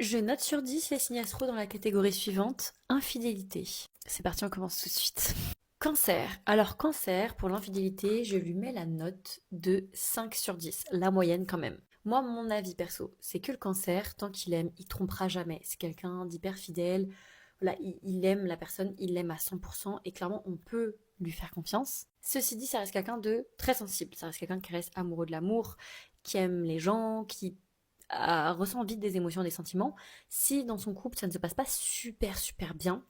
Je note sur 10 les signes astro dans la catégorie suivante, infidélité. C'est parti, on commence tout de suite. Cancer. Alors cancer, pour l'infidélité, je lui mets la note de 5 sur 10, la moyenne quand même. Moi, mon avis perso, c'est que le cancer, tant qu'il aime, il trompera jamais. C'est quelqu'un d'hyper fidèle. Voilà, il aime la personne, il l'aime à 100% et clairement, on peut lui faire confiance. Ceci dit, ça reste quelqu'un de très sensible. Ça reste quelqu'un qui reste amoureux de l'amour, qui aime les gens, qui ressent vite des émotions, des sentiments. Si dans son couple, ça ne se passe pas super bien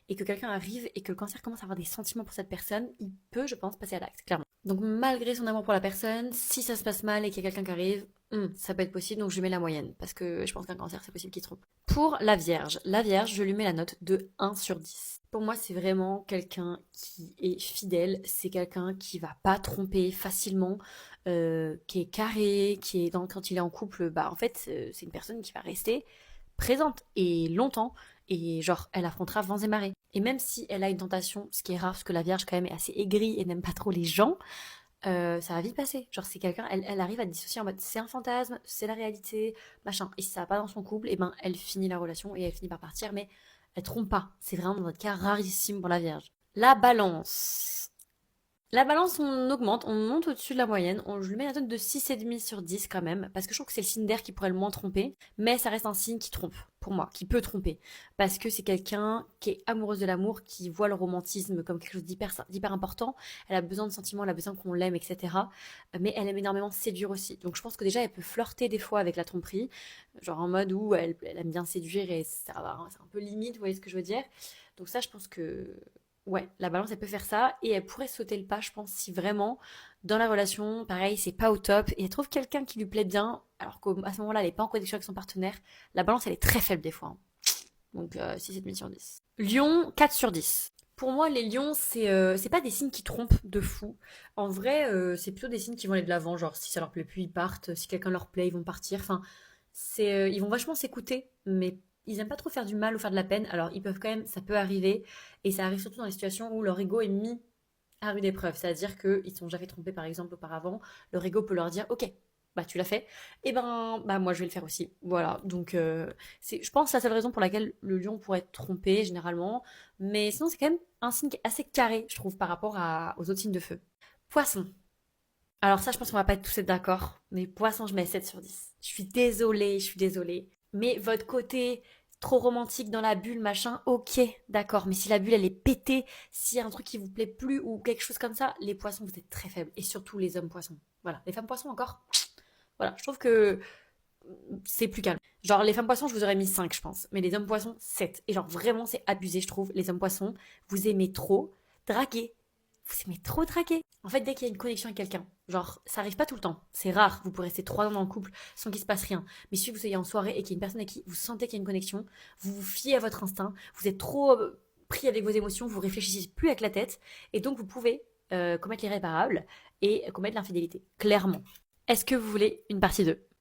et que quelqu'un arrive et que le cancer commence à avoir des sentiments pour cette personne, il peut, je pense, passer à l'acte, clairement. Donc malgré son amour pour la personne, si ça se passe mal et qu'il y a quelqu'un qui arrive, ça peut être possible, donc je lui mets la moyenne, parce que je pense qu'un cancer, c'est possible qu'il trompe. Pour la Vierge, je lui mets la note de 1 sur 10. Pour moi, c'est vraiment quelqu'un qui est fidèle, c'est quelqu'un qui va pas tromper facilement, qui est carré, quand il est en couple, bah en fait, c'est une personne qui va rester présente et longtemps, et genre, elle affrontera vents et marées. Et même si elle a une tentation, ce qui est rare, parce que la Vierge quand même est assez aigrie et n'aime pas trop les gens, ça va vite passer. Genre, c'est quelqu'un, elle arrive à dissocier en mode c'est un fantasme, c'est la réalité, machin. Et si ça va pas dans son couple, et ben elle finit la relation et elle finit par partir, mais elle trompe pas. C'est vraiment dans notre cas rarissime pour la Vierge. La balance. La balance, on augmente, on monte au-dessus de la moyenne. Je lui mets la note de 6,5 sur 10 quand même, parce que je trouve que c'est le signe d'air qui pourrait le moins tromper, mais ça reste un signe qui trompe, pour moi, qui peut tromper. Parce que c'est quelqu'un qui est amoureuse de l'amour, qui voit le romantisme comme quelque chose d'hyper important. Elle a besoin de sentiments, elle a besoin qu'on l'aime, etc. Mais elle aime énormément séduire aussi. Donc je pense que déjà, elle peut flirter des fois avec la tromperie, genre en mode où elle aime bien séduire et c'est un peu limite, vous voyez ce que je veux dire. Donc ça, je pense que ouais, la balance, elle peut faire ça et elle pourrait sauter le pas, je pense, si vraiment, dans la relation, pareil, c'est pas au top et elle trouve quelqu'un qui lui plaît bien, alors qu'à ce moment-là, elle est pas en connexion avec son partenaire. La balance, elle est très faible des fois, hein. Donc 6,5 sur 10. Lion, 4 sur 10. Pour moi, les lions, c'est pas des signes qui trompent de fou. En vrai, c'est plutôt des signes qui vont aller de l'avant. Genre, si ça leur plaît plus, ils partent. Si quelqu'un leur plaît, ils vont partir. Enfin, ils vont vachement s'écouter, mais ils aiment pas trop faire du mal ou faire de la peine. Alors, ils peuvent quand même, ça peut arriver. Et ça arrive surtout dans les situations où leur ego est mis à rude épreuve. C'est-à-dire qu'ils sont jamais trompés, par exemple, auparavant. Leur ego peut leur dire, ok, bah tu l'as fait, et ben bah moi je vais le faire aussi. Voilà, donc c'est, je pense, la seule raison pour laquelle le lion pourrait être trompé généralement, mais sinon c'est quand même un signe qui est assez carré, je trouve, par rapport aux autres signes de feu. Poisson. Alors ça, je pense qu'on va pas être tous être d'accord, mais poisson, je mets 7 sur 10. Je suis désolée. Mais votre côté trop romantique dans la bulle, machin, ok, d'accord. Mais si la bulle, elle est pétée, s'il y a un truc qui vous plaît plus ou quelque chose comme ça, les poissons, vous êtes très faibles. Et surtout les hommes poissons. Voilà, les femmes poissons encore. Voilà, je trouve que c'est plus calme. Genre, les femmes poissons, je vous aurais mis 5, je pense. Mais les hommes poissons, 7. Et genre, vraiment, c'est abusé, je trouve. Les hommes poissons, vous aimez trop draguer. Vous aimez trop draguer. En fait, dès qu'il y a une connexion avec quelqu'un, genre, ça arrive pas tout le temps. C'est rare. Vous pouvez rester 3 ans dans le couple sans qu'il se passe rien. Mais si vous soyez en soirée et qu'il y a une personne avec qui vous sentez qu'il y a une connexion, vous vous fiez à votre instinct, vous êtes trop pris avec vos émotions, vous réfléchissez plus avec la tête. Et donc, vous pouvez commettre l'irréparable et commettre l'infidélité. Clairement. Est-ce que vous voulez une partie 2?